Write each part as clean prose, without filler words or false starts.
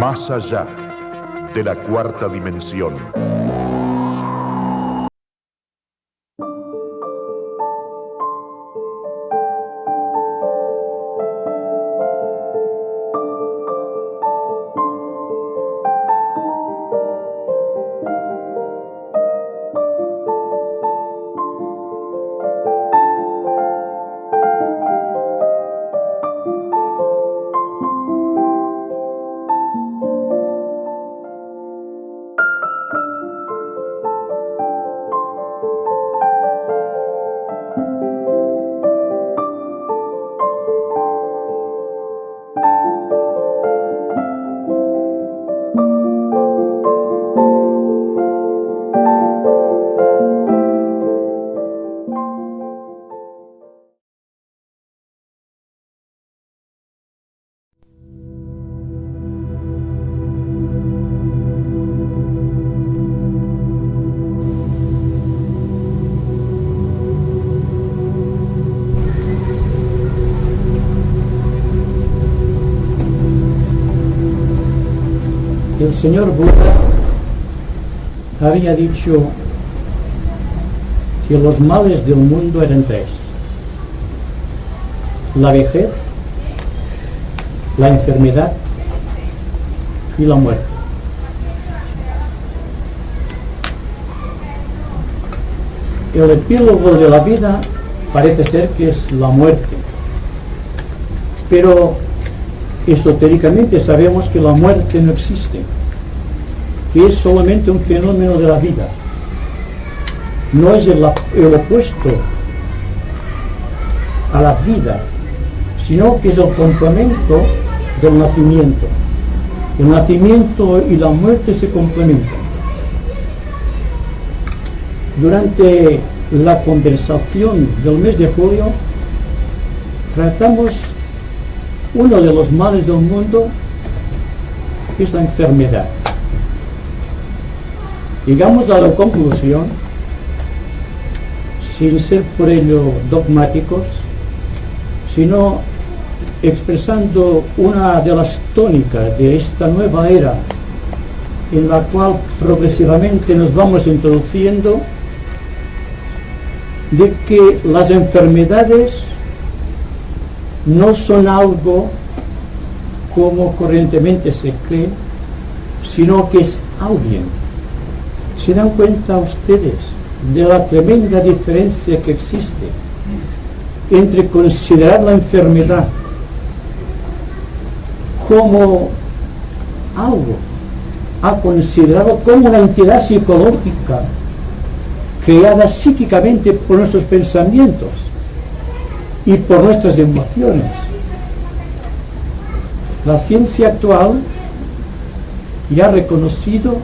Más allá de la cuarta dimensión. El señor Buda había dicho que los males del mundo eran tres: la vejez, la enfermedad y la muerte. El epílogo de la vida parece ser que es la muerte, pero esotéricamente sabemos que la muerte no existe, que es solamente un fenómeno de la vida. No es el opuesto a la vida, sino que es el complemento del nacimiento. El nacimiento y la muerte se complementan. Durante la conversación del mes de julio tratamos uno de los males del mundo, que es la enfermedad. Llegamos a la conclusión, sin ser por ello dogmáticos, sino expresando una de las tónicas de esta nueva era en la cual progresivamente nos vamos introduciendo, de que las enfermedades no son algo como corrientemente se cree, sino que es alguien. ¿Se dan cuenta ustedes de la tremenda diferencia que existe entre considerar la enfermedad como algo a considerarlo como una entidad psicológica creada psíquicamente por nuestros pensamientos y por nuestras emociones? La ciencia actual ya ha reconocido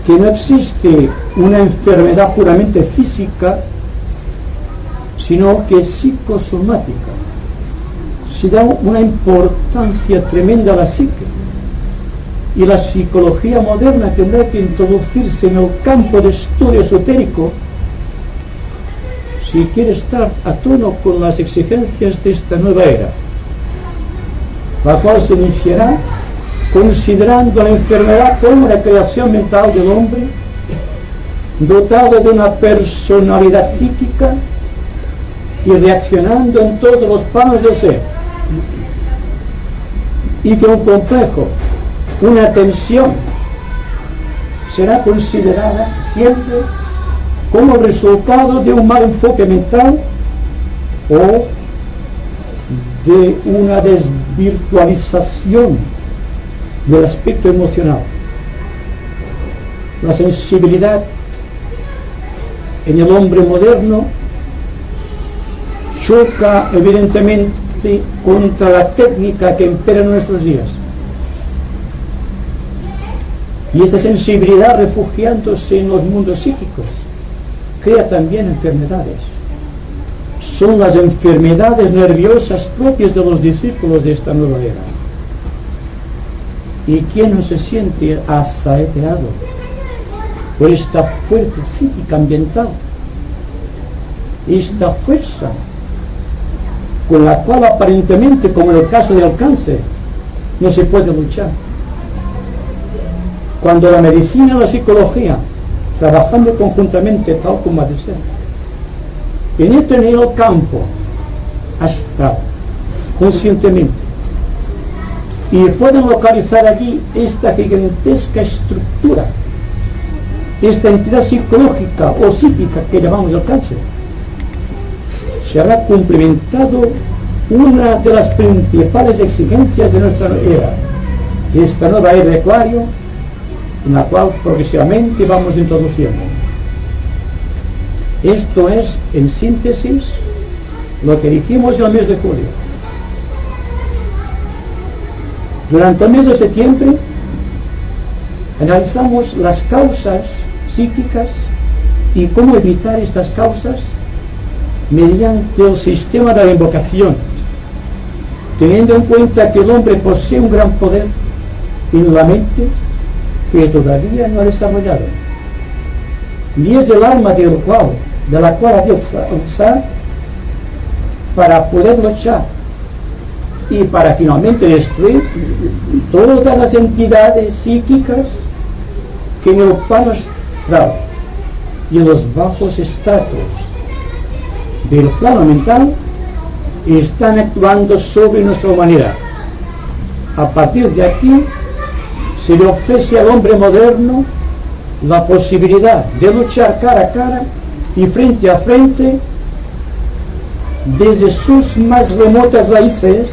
que no existe una enfermedad puramente física, sino que es psicosomática. Se da una importancia tremenda a la psique, y la psicología moderna tendrá que introducirse en el campo de estudio esotérico si quiere estar a tono con las exigencias de esta nueva era, la cual se iniciará considerando la enfermedad como una creación mental del hombre, dotado de una personalidad psíquica y reaccionando en todos los planos del ser, y que un complejo, una tensión, será considerada siempre como resultado de un mal enfoque mental o de una desvirtualización del aspecto emocional. La sensibilidad en el hombre moderno choca evidentemente contra la técnica que impera en nuestros días, y esta sensibilidad, refugiándose en los mundos psíquicos, crea también enfermedades. Son las enfermedades nerviosas propias de los discípulos de esta nueva era. ¿Y quién no se siente asaeteado por esta fuerza psíquica ambiental? Esta fuerza con la cual aparentemente, como en el caso del cáncer, no se puede luchar. Cuando la medicina y la psicología, trabajando conjuntamente tal como ha de ser, penetran en el campo astral, conscientemente, y pueden localizar allí esta gigantesca estructura, esta entidad psicológica o psíquica que llamamos el cáncer, se habrá cumplimentado una de las principales exigencias de nuestra era, esta nueva era de Acuario, en la cual progresivamente vamos introduciendo. Esto es, en síntesis, lo que dijimos en el mes de julio. Durante el mes de septiembre analizamos las causas psíquicas y cómo evitar estas causas mediante el sistema de la invocación, teniendo en cuenta que el hombre posee un gran poder en la mente que todavía no ha desarrollado, y es el arma de la cual ha de usar para poder luchar y para finalmente destruir todas las entidades psíquicas que en el plano astral y en los bajos estratos del plano mental están actuando sobre nuestra humanidad. A partir de aquí se le ofrece al hombre moderno la posibilidad de luchar cara a cara y frente a frente desde sus más remotas raíces,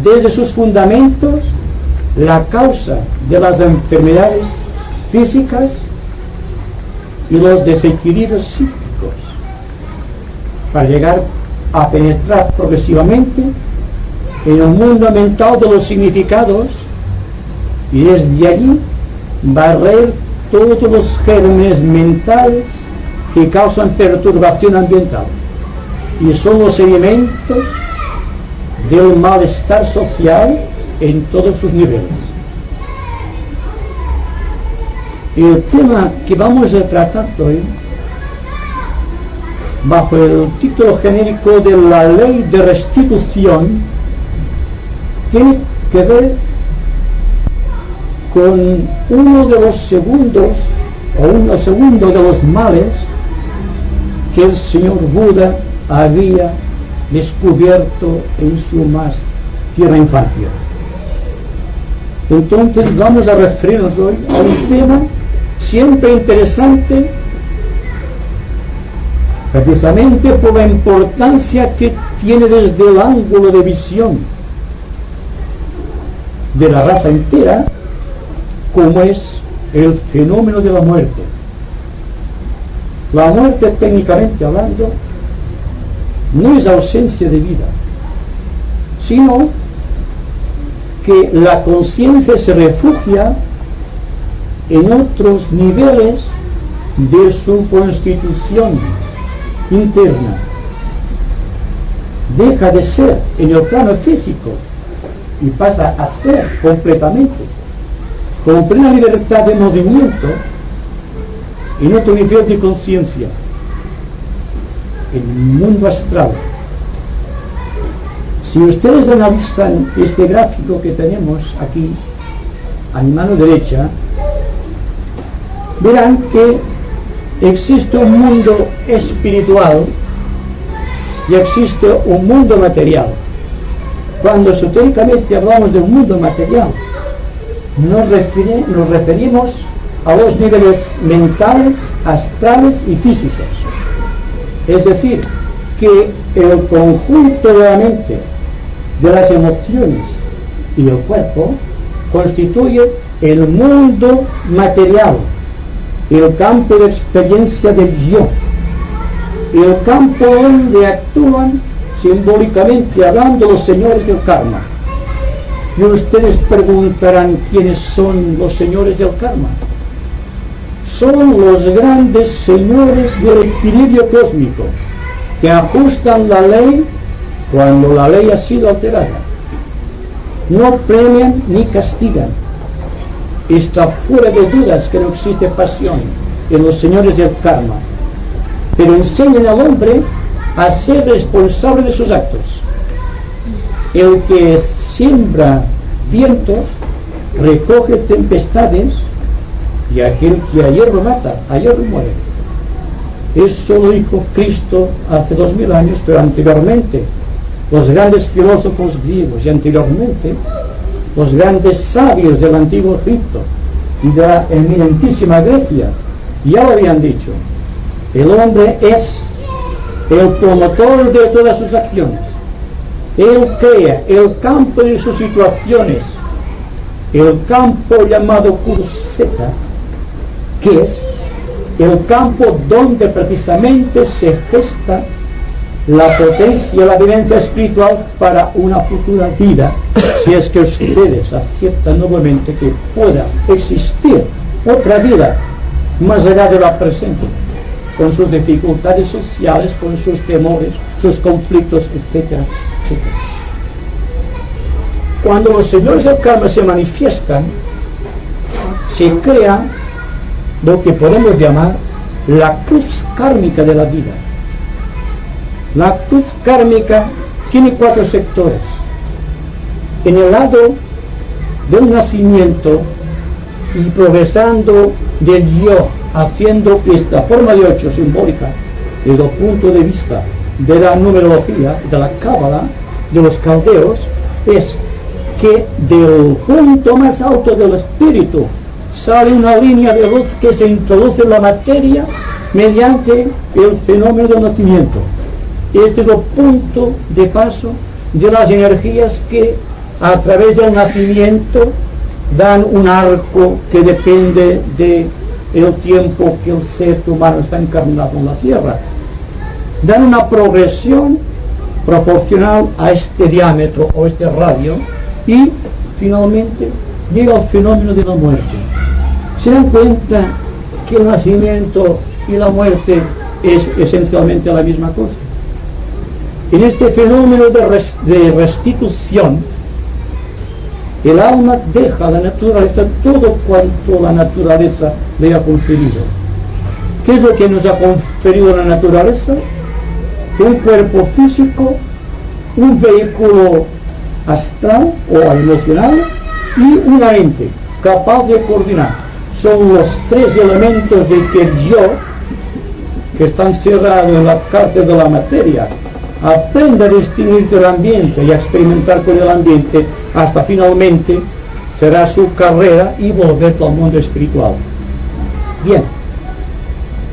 desde sus fundamentos, la causa de las enfermedades físicas y los desequilibrios psíquicos, para llegar a penetrar progresivamente en el mundo mental de los significados y desde allí barrer todos los gérmenes mentales que causan perturbación ambiental y son los elementos del malestar social en todos sus niveles. El tema que vamos a tratar hoy, bajo el título genérico de la ley de restitución, tiene que ver con uno de los segundos, o un segundo de los males que el señor Buda había descubierto en su más tierna infancia. Entonces vamos a referirnos hoy a un tema siempre interesante, precisamente por la importancia que tiene desde el ángulo de visión de la raza entera, como es el fenómeno de la muerte. La muerte, técnicamente hablando, no es ausencia de vida, sino que la conciencia se refugia en otros niveles de su constitución interna. Deja de ser en el plano físico y pasa a ser completamente, con plena libertad de movimiento, en otro nivel de conciencia, en el mundo astral. Si ustedes analizan este gráfico que tenemos aquí a mi mano derecha, verán que existe un mundo espiritual y existe un mundo material. Cuando esotéricamente hablamos de un mundo material, nos referimos a los niveles mentales, astrales y físicos. Es decir, que el conjunto de la mente, de las emociones y el cuerpo constituye el mundo material, el campo de experiencia del yo, el campo donde actúan simbólicamente hablando los señores del karma. Y ustedes preguntarán quiénes son los señores del karma. Son los grandes señores del equilibrio cósmico que ajustan la ley cuando la ley ha sido alterada. No premian ni castigan. Está fuera de dudas que no existe pasión en los señores del karma, pero enseñan al hombre a ser responsable de sus actos. El que siembra vientos, recoge tempestades, y aquel que a hierro mata, a hierro muere. Eso lo dijo Cristo hace 2000 años, pero anteriormente los grandes filósofos griegos y anteriormente los grandes sabios del antiguo Egipto y de la eminentísima Grecia ya lo habían dicho. El hombre es el promotor de todas sus acciones. Él crea el campo de sus situaciones, el campo llamado Kurseta, que es el campo donde precisamente se gesta la potencia, la vivencia espiritual para una futura vida, si es que ustedes aceptan nuevamente que pueda existir otra vida más allá de la presente, con sus dificultades sociales, con sus temores, sus conflictos, etcétera, etcétera. Cuando los señores del karma se manifiestan, se crea lo que podemos llamar la cruz kármica de la vida. La cruz kármica tiene 4 sectores. En el lado del nacimiento y progresando del yo, haciendo esta forma de 8 simbólica desde el punto de vista de la numerología, de la cábala, de los caldeos, es que del punto más alto del espíritu sale una línea de luz que se introduce en la materia mediante el fenómeno del nacimiento. Este es el punto de paso de las energías que a través del nacimiento dan un arco que depende del tiempo que el ser humano está encarnado en la tierra. Dan una progresión proporcional a este diámetro o este radio y finalmente llega el fenómeno de la muerte. ¿Se dan cuenta que el nacimiento y la muerte es esencialmente la misma cosa? En este fenómeno de restitución, el alma deja a la naturaleza todo cuanto la naturaleza le ha conferido. ¿Qué es lo que nos ha conferido la naturaleza? Un cuerpo físico, un vehículo astral o emocional y una mente capaz de coordinar. Son los 3 elementos de que el yo, que está encerrado en la cárcel de la materia, aprende a distinguir del ambiente y a experimentar con el ambiente hasta finalmente será su carrera y volver al mundo espiritual. Bien,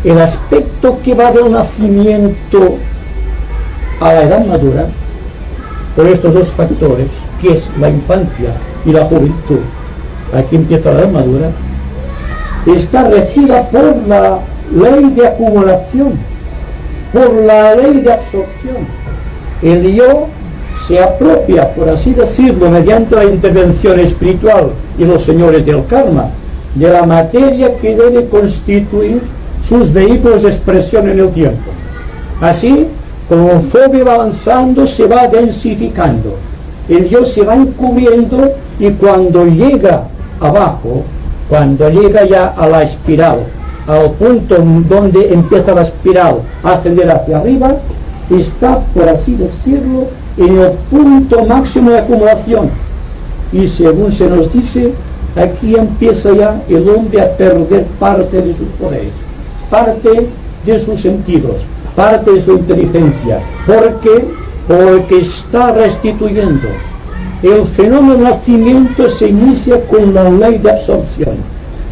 el aspecto que va del nacimiento a la edad madura, por estos 2 factores, que es la infancia y la juventud, aquí empieza la edad madura, está regida por la ley de acumulación, por la ley de absorción. El yo se apropia, por así decirlo, mediante la intervención espiritual y los señores del karma, de la materia que debe constituir sus vehículos de expresión en el tiempo. Así, conforme va avanzando, se va densificando. El yo se va encubriendo y cuando llega abajo, cuando llega ya a la espiral, al punto donde empieza la espiral a ascender hacia arriba, está, por así decirlo, en el punto máximo de acumulación. Y según se nos dice, aquí empieza ya el hombre a perder parte de sus poderes, parte de sus sentidos, parte de su inteligencia. ¿Por qué? Porque está restituyendo. El fenómeno del nacimiento se inicia con la ley de absorción.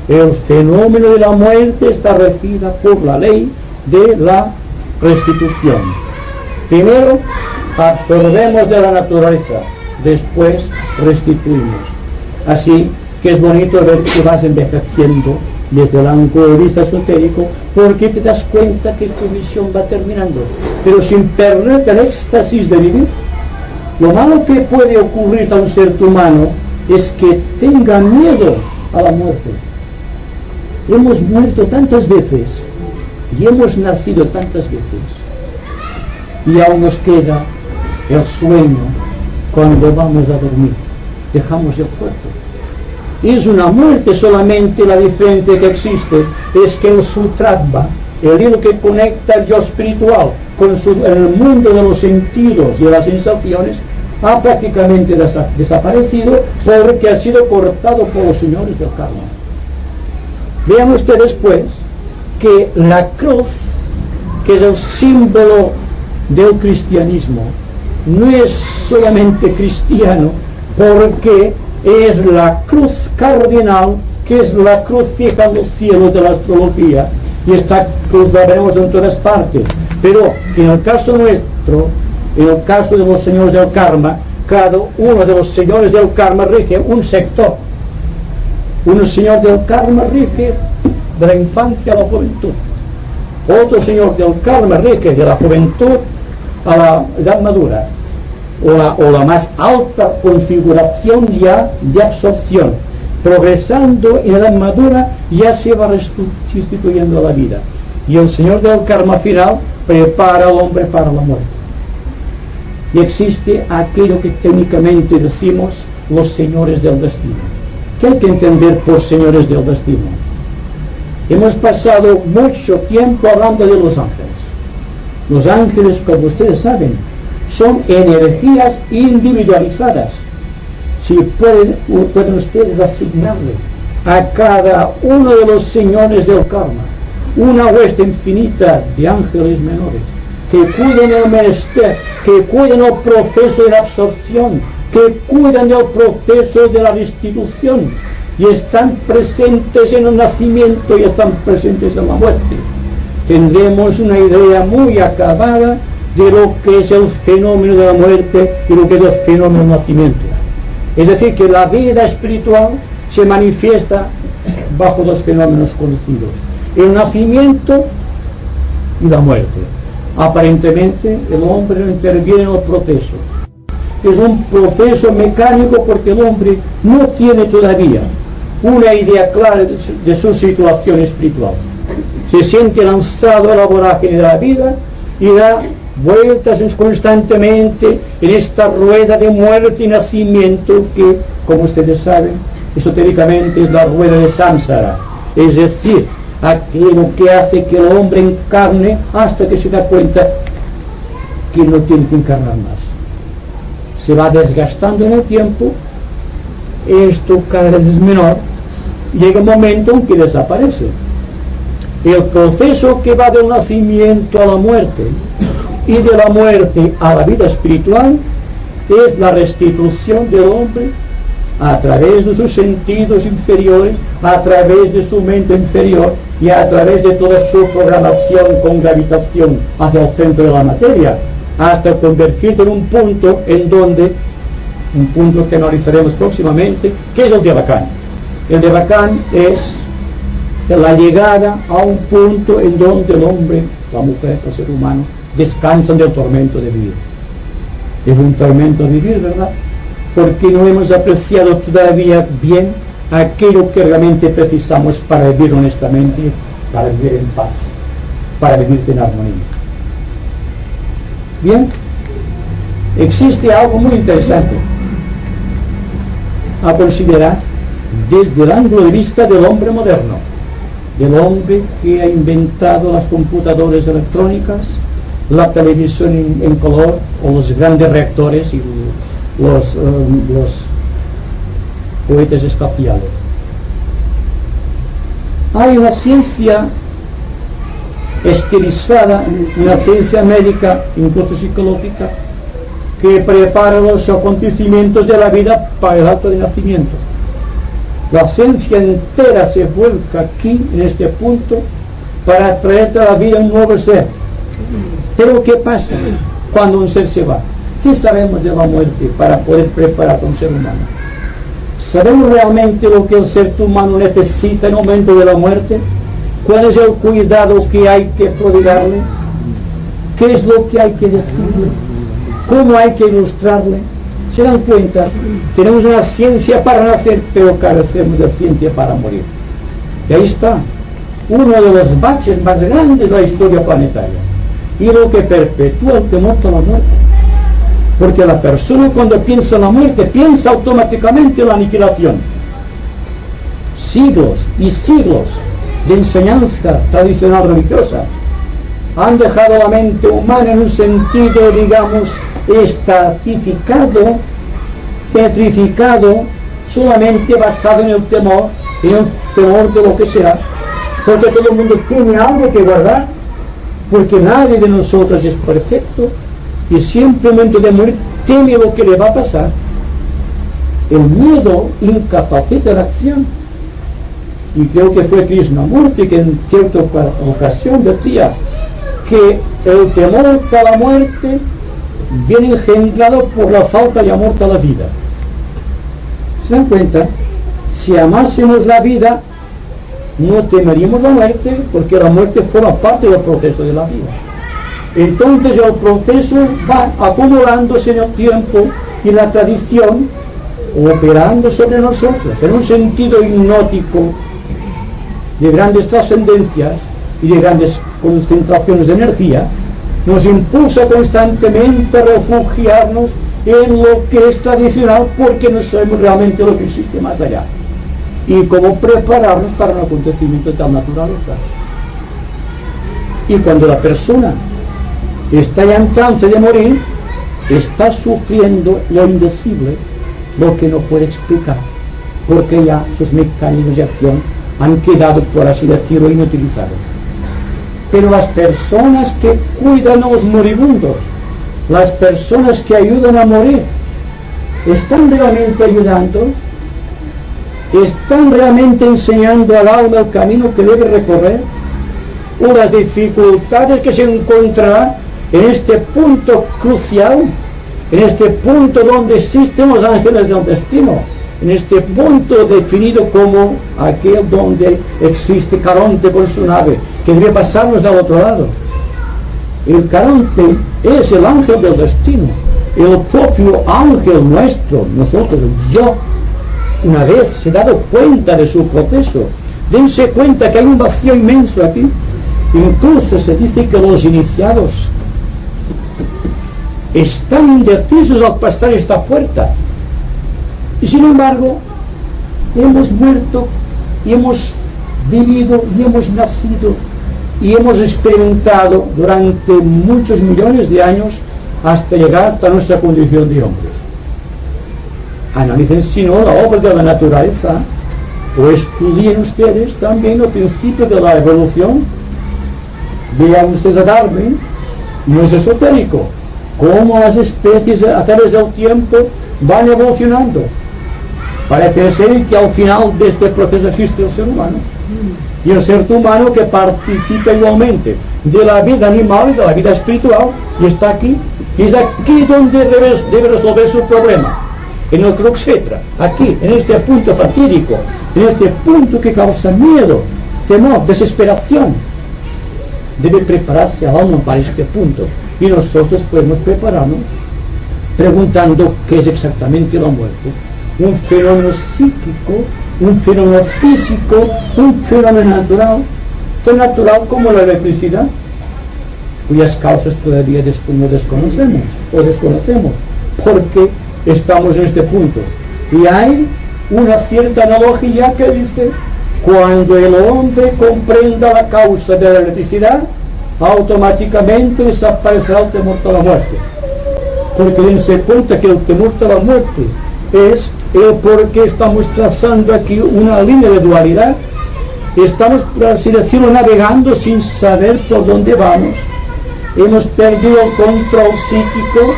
El fenómeno de la muerte está regida por la ley de la restitución. Primero absorbemos de la naturaleza, después restituimos. Así que es bonito ver que vas envejeciendo desde el ángulo de vista esotérico, porque te das cuenta que tu visión va terminando, pero sin perder el éxtasis de vivir. Lo malo que puede ocurrir a un ser humano es que tenga miedo a la muerte. Hemos muerto tantas veces y hemos nacido tantas veces, y aún nos queda el sueño cuando vamos a dormir. Dejamos el cuerpo. Es una muerte solamente. La diferencia que existe es que el Sutratva, el hilo que conecta el yo espiritual con el mundo de los sentidos y de las sensaciones, ha prácticamente desaparecido porque ha sido cortado por los señores del karma. Vean ustedes pues que la cruz, que es el símbolo del cristianismo, no es solamente cristiano porque es la cruz cardinal, que es la cruz fija en los cielos de la astrología, y esta cruz la veremos en todas partes, pero en el caso nuestro, en el caso de los señores del karma, cada uno de los señores del karma rige un sector. Un señor del karma rige de la infancia a la juventud, otro señor del karma rige de la juventud a la edad madura, o la más alta configuración ya de absorción. Progresando en la edad madura ya se va restituyendo la vida, y el señor del karma final prepara al hombre para la muerte. Y existe aquello que técnicamente decimos los señores del destino. ¿Qué hay que entender por señores del destino? Hemos pasado mucho tiempo hablando de los ángeles. Los ángeles, como ustedes saben, son energías individualizadas. Si pueden ustedes asignarle a cada uno de los señores del karma una hueste infinita de ángeles menores que cuiden el menester, que cuiden el proceso de la absorción, que cuidan del proceso de la restitución, y están presentes en el nacimiento y están presentes en la muerte, tendremos una idea muy acabada de lo que es el fenómeno de la muerte y lo que es el fenómeno del nacimiento. Es decir, que la vida espiritual se manifiesta bajo dos fenómenos conocidos: el nacimiento y la muerte. Aparentemente el hombre no interviene en el proceso. Es un proceso mecánico porque el hombre no tiene todavía una idea clara de su situación espiritual. Se siente lanzado a la vorágine de la vida y da vueltas constantemente en esta rueda de muerte y nacimiento que, como ustedes saben, esotéricamente es la rueda de Samsara, es decir, aquello que hace que el hombre encarne hasta que se da cuenta que no tiene que encarnar más. Se va desgastando en el tiempo, esto cada vez es menor, y llega un momento en que desaparece. El proceso que va del nacimiento a la muerte y de la muerte a la vida espiritual es la restitución del hombre a través de sus sentidos inferiores, a través de su mente inferior y a través de toda su programación con gravitación hacia el centro de la materia, hasta convertirse en un punto que analizaremos próximamente, que es el Devachan. El Devachan es la llegada a un punto en donde el hombre, la mujer, el ser humano, descansan del tormento de vivir. Es un tormento vivir, ¿verdad? Porque no hemos apreciado todavía bien aquello que realmente precisamos para vivir honestamente, para vivir en paz, para vivir en armonía. Bien, existe algo muy interesante a considerar desde el ángulo de vista del hombre moderno, del hombre que ha inventado las computadoras electrónicas, la televisión en color, o los grandes reactores y los cohetes espaciales. Hay una ciencia estilizada, una ciencia médica, incluso psicológica, que prepara los acontecimientos de la vida para el acto de nacimiento. La ciencia entera se vuelca aquí, en este punto, para traer a la vida un nuevo ser. Pero ¿qué pasa cuando un ser se va? ¿Qué sabemos de la muerte para poder preparar a un ser humano? ¿Sabemos realmente lo que el ser humano necesita en el momento de la muerte? ¿Cuál es el cuidado que hay que prodigarle? ¿Qué es lo que hay que decirle? ¿Cómo hay que ilustrarle? ¿Se dan cuenta? Tenemos una ciencia para nacer, pero carecemos de ciencia para morir. Y ahí está uno de los baches más grandes de la historia planetaria, y lo que perpetúa el temor a la muerte. Porque la persona, cuando piensa en la muerte, piensa automáticamente en la aniquilación. Siglos y siglos de enseñanza tradicional religiosa han dejado la mente humana en un sentido, digamos, estratificado, petrificado, solamente basado en el temor de lo que será, porque todo el mundo tiene algo que guardar, porque nadie de nosotros es perfecto y siempre en el momento de morir teme lo que le va a pasar. El miedo incapacita la acción, y creo que fue Krishnamurti que en cierta ocasión decía que el temor a la muerte viene engendrado por la falta de amor a la vida. ¿Se dan cuenta? Si amásemos la vida, no temeríamos la muerte, porque la muerte forma parte del proceso de la vida. Entonces el proceso va acumulándose en el tiempo y la tradición, operando sobre nosotros en un sentido hipnótico de grandes trascendencias y de grandes concentraciones de energía, nos impulsa constantemente a refugiarnos en lo que es tradicional, porque no sabemos realmente lo que existe más allá y cómo prepararnos para un acontecimiento de tal naturaleza. Y cuando la persona está ya en trance de morir, está sufriendo lo indecible, lo que no puede explicar, porque ya sus mecanismos de acción han quedado, por así decirlo, inutilizados. Pero las personas que cuidan a los moribundos, las personas que ayudan a morir, ¿están realmente ayudando? ¿Están realmente enseñando al alma el camino que debe recorrer? ¿O las dificultades que se encontrará en este punto crucial, en este punto donde existen los ángeles del destino, en este punto definido como aquel donde existe Caronte con su nave, que debe pasarnos al otro lado? El Caronte es el ángel del destino, el propio ángel nuestro, nosotros, yo. Una vez se ha dado cuenta de su proceso, dense cuenta que hay un vacío inmenso aquí. Incluso se dice que los iniciados están indecisos al pasar esta puerta, y sin embargo hemos muerto y hemos vivido y hemos nacido y hemos experimentado durante muchos millones de años hasta llegar hasta nuestra condición de hombres. Analicen si no la obra de la naturaleza, o estudien ustedes también el principio de la evolución. Vean ustedes a Darwin, no es esotérico, cómo las especies a través del tiempo van evolucionando. Parece ser que al final de este proceso existe el ser humano, y el ser humano que participa igualmente de la vida animal y de la vida espiritual, y está aquí, y es aquí donde debe resolver su problema, en el Krukshetra, aquí, en este punto fatídico, en este punto que causa miedo, temor, desesperación. Debe prepararse al alma para este punto, y nosotros podemos prepararnos preguntando qué es exactamente la muerte. Un fenómeno psíquico, un fenómeno físico, un fenómeno natural, tan natural como la electricidad, cuyas causas todavía no desconocemos, porque estamos en este punto. Y hay una cierta analogía que dice: cuando el hombre comprenda la causa de la electricidad, automáticamente desaparecerá el temor a la muerte. Porque dense cuenta que el temor a la muerte es el por qué estamos trazando aquí una línea de dualidad. Estamos, por así decirlo, navegando sin saber por dónde vamos. Hemos perdido el control psíquico,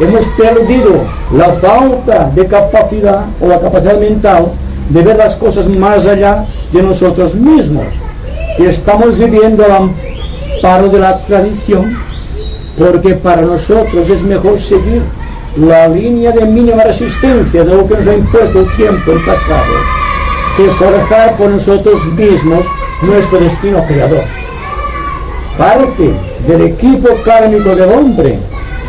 hemos perdido la falta de capacidad o la capacidad mental de ver las cosas más allá de nosotros mismos. Y estamos viviendo al amparo de la tradición, porque para nosotros es mejor seguir la línea de mínima resistencia de lo que nos ha impuesto el tiempo, el pasado, que forjar por nosotros mismos nuestro destino creador. Parte del equipo kármico del hombre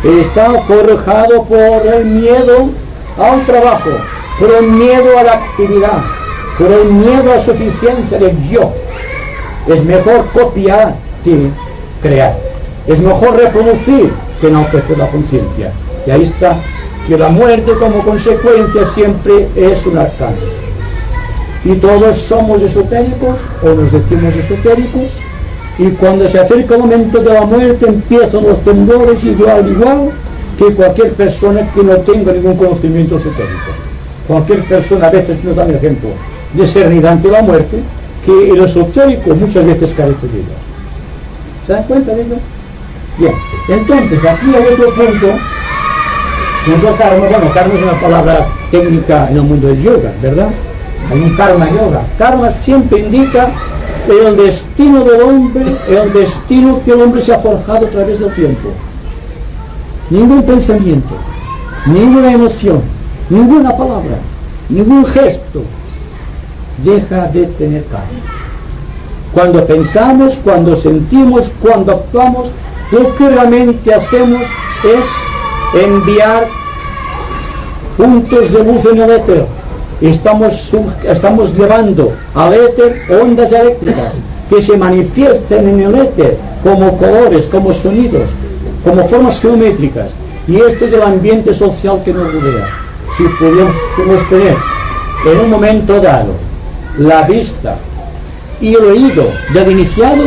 está forjado por el miedo al trabajo, por el miedo a la actividad, por el miedo a la suficiencia del yo. Es mejor copiar que crear. Es mejor reproducir que enaltecer la conciencia. Y ahí está, que la muerte como consecuencia siempre es un arcano. Y todos somos esotéricos, o nos decimos esotéricos, y cuando se acerca el momento de la muerte empiezan los temblores igual, que cualquier persona que no tenga ningún conocimiento esotérico. Cualquier persona, a veces nos da el ejemplo de serenidad ante la muerte, que el esotérico muchas veces carece de ella. ¿Se dan cuenta de ello? Bien, entonces aquí hay otro punto. Karma, bueno, karma es una palabra técnica en el mundo del yoga, ¿verdad? Hay un karma yoga. Karma siempre indica el destino del hombre, el destino que el hombre se ha forjado a través del tiempo. Ningún pensamiento, ninguna emoción, ninguna palabra, ningún gesto deja de tener karma. Cuando pensamos, cuando sentimos, cuando actuamos, lo que realmente hacemos es enviar puntos de luz en el éter. Estamos llevando al éter ondas eléctricas que se manifiestan en el éter como colores, como sonidos, como formas geométricas. Y esto es el ambiente social que nos rodea. Si pudiéramos tener en un momento dado la vista y el oído del iniciado,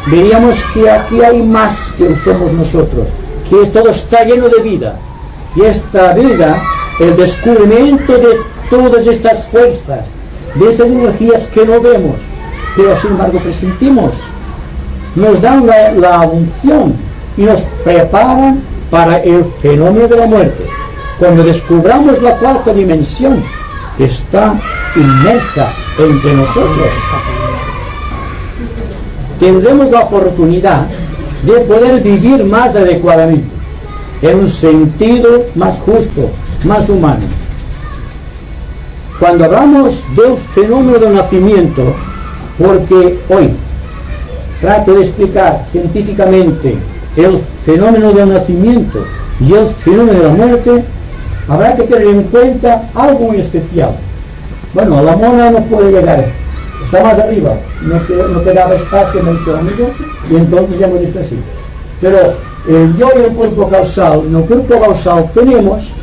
veríamos que aquí hay más que somos nosotros, que todo está lleno de vida. Y esta vida, el descubrimiento de todas estas fuerzas, de esas energías que no vemos, pero sin embargo presentimos, nos dan la unción y nos preparan para el fenómeno de la muerte. Cuando descubramos la cuarta dimensión, que está inmersa entre nosotros, tendremos la oportunidad de poder vivir más adecuadamente, en un sentido más justo, más humano. Cuando hablamos del fenómeno del nacimiento, porque hoy trato de explicar científicamente el fenómeno del nacimiento y el fenómeno de la muerte, habrá que tener en cuenta algo muy especial. Bueno, la mona no puede llegar, está más arriba, no quedaba espacio, me ha dicho el amigo, y entonces ya hemos dicho así. Pero el yo y el cuerpo causal, en el cuerpo causal tenemos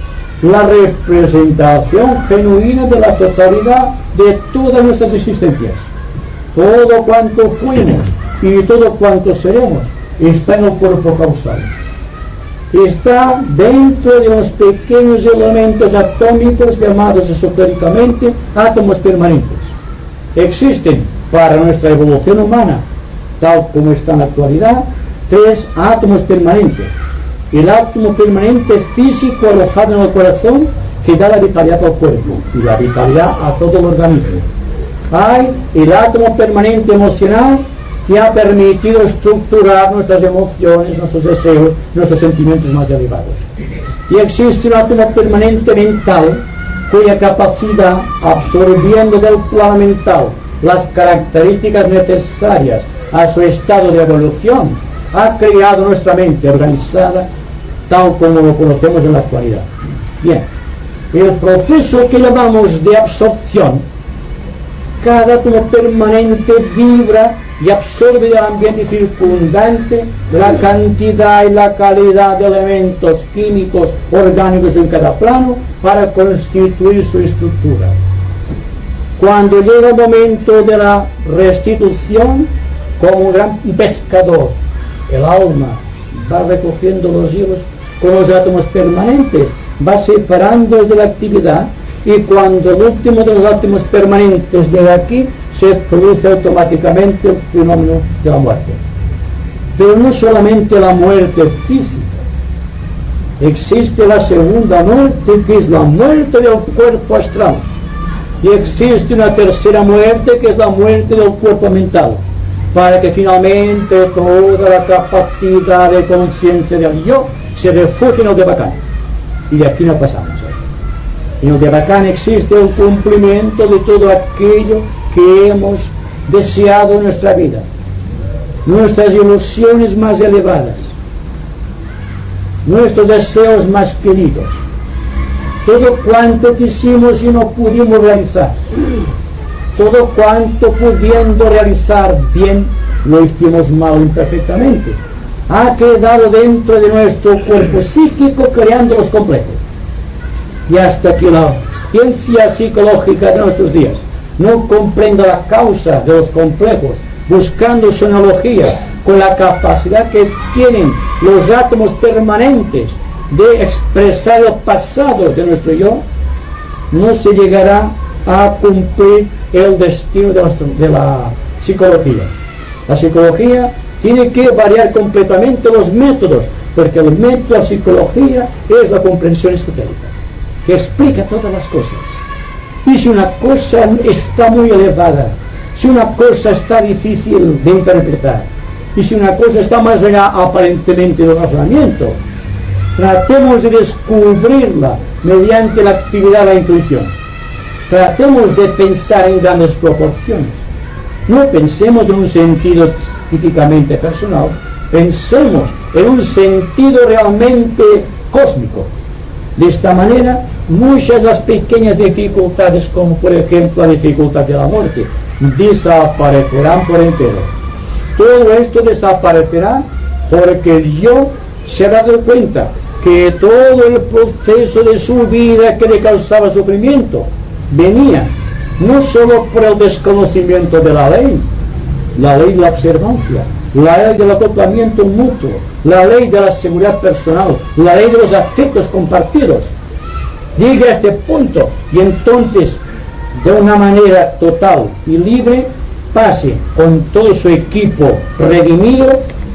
la representación genuina de la totalidad de todas nuestras existencias. Todo cuanto fuimos y todo cuanto seremos está en el cuerpo causal. Está dentro de los pequeños elementos atómicos llamados esotéricamente átomos permanentes. Existen para nuestra evolución humana, tal como está en la actualidad, 3 átomos permanentes. El átomo permanente físico alojado en el corazón, que da la vitalidad al cuerpo y la vitalidad a todo el organismo. Hay el átomo permanente emocional, que ha permitido estructurar nuestras emociones, nuestros deseos, nuestros sentimientos más elevados. Y existe un átomo permanente mental, cuya capacidad, absorbiendo del plano mental las características necesarias a su estado de evolución, ha creado nuestra mente organizada tal como lo conocemos en la actualidad. Bien, el proceso que llamamos de absorción, cada átomo permanente vibra y absorbe del ambiente circundante la cantidad y la calidad de elementos químicos orgánicos en cada plano para constituir su estructura. Cuando llega el momento de la restitución, como un gran pescador, el alma va recogiendo los hilos con los átomos permanentes, va separando de la actividad, y cuando el último de los átomos permanentes llega aquí, se produce automáticamente el fenómeno de la muerte. Pero no solamente la muerte física, existe la segunda muerte, que es la muerte del cuerpo astral, y existe una tercera muerte, que es la muerte del cuerpo mental, para que finalmente toda la capacidad de conciencia del yo se refugie en el Devacana, y de aquí no pasamos. En el Devacana existe el cumplimiento de todo aquello que hemos deseado en nuestra vida, nuestras ilusiones más elevadas, nuestros deseos más queridos, todo cuanto quisimos y no pudimos realizar, todo cuanto pudiendo realizar bien lo hicimos mal o imperfectamente, ha quedado dentro de nuestro cuerpo psíquico, creando los complejos. Y hasta que la ciencia psicológica de nuestros días no comprenda la causa de los complejos, buscando su analogía con la capacidad que tienen los átomos permanentes de expresar el pasado de nuestro yo, no se llegará a cumplir el destino de la psicología. La psicología tiene que variar completamente los métodos, porque el método de la psicología es la comprensión esotérica, que explica todas las cosas. Y si una cosa está muy elevada, si una cosa está difícil de interpretar, y si una cosa está más allá aparentemente del razonamiento, tratemos de descubrirla mediante la actividad de la intuición. Tratemos de pensar en grandes proporciones. No pensemos en un sentido típicamente personal, pensemos en un sentido realmente cósmico. De esta manera, muchas de las pequeñas dificultades, como por ejemplo la dificultad de la muerte, desaparecerán por entero. Todo esto desaparecerá porque el yo se ha dado cuenta que todo el proceso de su vida que le causaba sufrimiento venía no solo por el desconocimiento de la ley de la observancia, la ley del acoplamiento mutuo, la ley de la seguridad personal, la ley de los afectos compartidos. Llega a este punto y entonces, de una manera total y libre, pase con todo su equipo redimido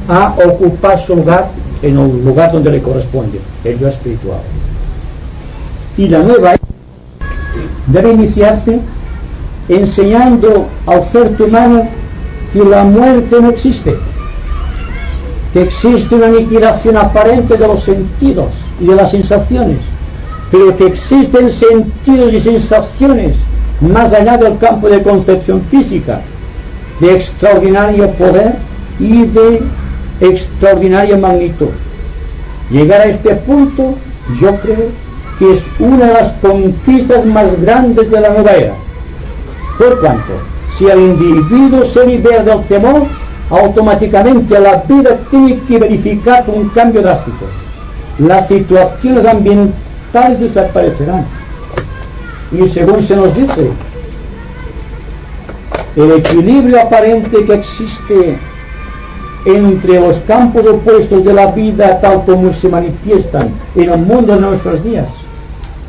a ocupar su lugar en el lugar donde le corresponde, el yo espiritual. Y la nueva debe iniciarse enseñando al ser humano que la muerte no existe, que existe una aniquilación aparente de los sentidos y de las sensaciones, pero que existen sentidos y sensaciones más allá del campo de concepción física, de extraordinario poder y de extraordinaria magnitud. Llegar a este punto, yo creo que es una de las conquistas más grandes de la nueva era. Por cuanto, si el individuo se libera del temor, automáticamente la vida tiene que verificar un cambio drástico. Las situaciones ambientales desaparecerán. Y según se nos dice, el equilibrio aparente que existe entre los campos opuestos de la vida tal como se manifiestan en el mundo de nuestros días,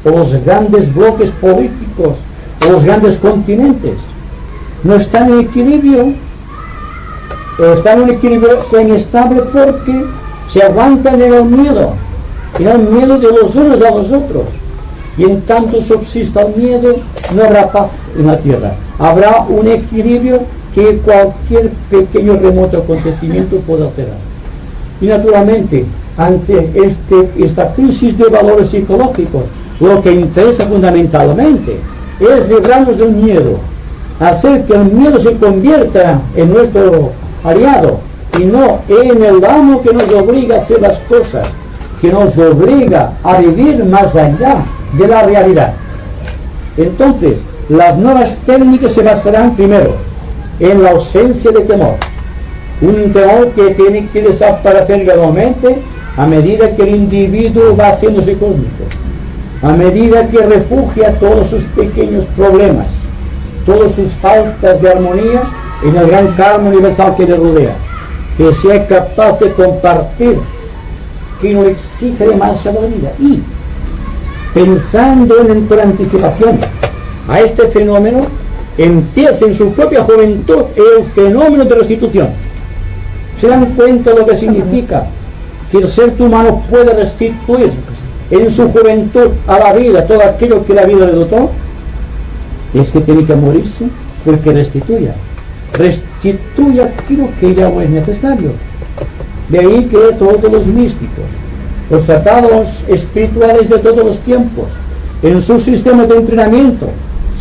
o los grandes bloques políticos, o los grandes continentes, no están en equilibrio, o están en equilibrio inestable porque se aguantan en el miedo de los unos a los otros. Y en tanto subsista el miedo, no habrá paz en la tierra. Habrá un equilibrio que cualquier pequeño remoto acontecimiento puede alterar. Y naturalmente, ante esta crisis de valores psicológicos, lo que interesa fundamentalmente es librarnos del miedo, hacer que el miedo se convierta en nuestro aliado y no en el amo que nos obliga a hacer las cosas, que nos obliga a vivir más allá de la realidad. Entonces, las nuevas técnicas se basarán primero en la ausencia de temor, un temor que tiene que desaparecer gradualmente a medida que el individuo va haciéndose cósmico, a medida que refugia todos sus pequeños problemas, todas sus faltas de armonía en el gran karma universal que le rodea, que sea capaz de compartir, que no exige demasiado la vida, y pensando con anticipación a este fenómeno, empieza en su propia juventud el fenómeno de restitución. ¿Se dan cuenta lo que significa? Que el ser humano puede restituir en su juventud a la vida todo aquello que la vida le dotó. Es que tiene que morirse porque restituya aquello que ya no es necesario. De ahí que todos los místicos, los tratados espirituales de todos los tiempos, en sus sistemas de entrenamiento,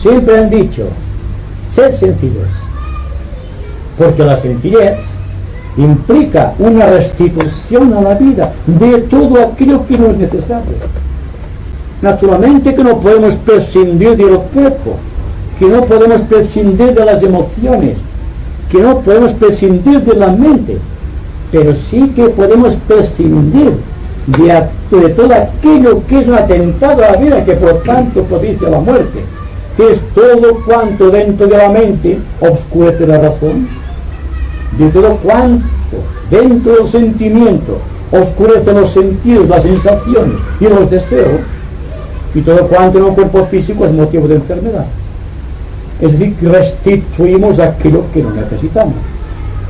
siempre han dicho: sed sencillos, porque la sencillez implica una restitución a la vida de todo aquello que no es necesario. Naturalmente que no podemos prescindir del cuerpo, que no podemos prescindir de las emociones, que no podemos prescindir de la mente, pero sí que podemos prescindir de todo aquello que es un atentado a la vida, que por tanto propicia la muerte, que es todo cuanto dentro de la mente oscurece la razón, de todo cuanto dentro del sentimiento oscurece los sentidos, las sensaciones y los deseos, y todo cuanto en el cuerpo físico es motivo de enfermedad. Es decir, que restituimos aquello que no necesitamos.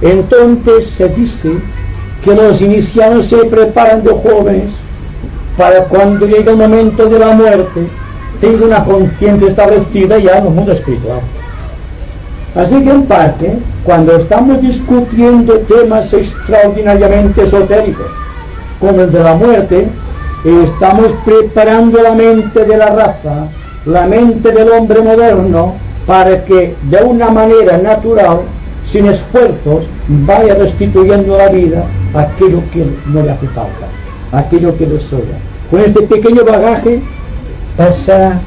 Entonces se dice que los iniciados se preparan de jóvenes para cuando llegue el momento de la muerte tenga una conciencia establecida ya en el mundo espiritual. Así que en parte, cuando estamos discutiendo temas extraordinariamente esotéricos como el de la muerte, estamos preparando la mente de la raza, la mente del hombre moderno, para que de una manera natural, sin esfuerzos, vaya restituyendo a la vida aquello que no le hace falta, aquello que le sobra. Con este pequeño bagaje pasa